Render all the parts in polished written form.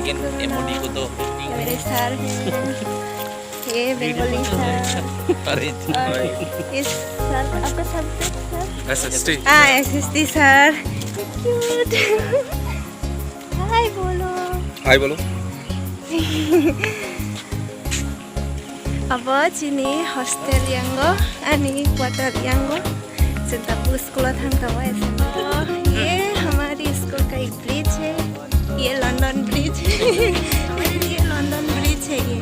bikin emodi foto. ये मेरे sir हैं, ये बंगाली सर और ये सर आपका subject sir SST SST sir cute hi बोलो हाय बोलो अब चिनी हॉस्टेल यांगो अनि क्वार्टर यांगो सेंटर स्कूल थांगतावा ये हमारी स्कूल का एक ब्रिज है ये लंदन ब्रिज है ये लंदन ब्रिज है ये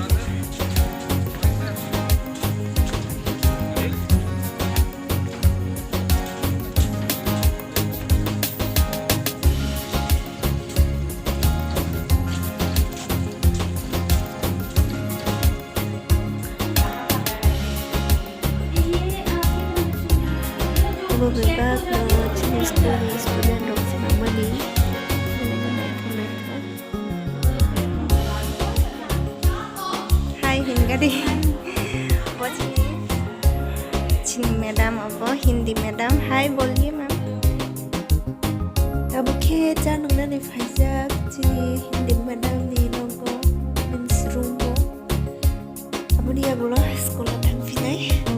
beberapa jenis turis dan doksi namanya Hai hingga di Cini madam apa Hindi madam Hai बोलिए मैम अब के जानू ना ने Pfizer Cini Hindi madam ni logo men's room अब dia bola sekolah dan finai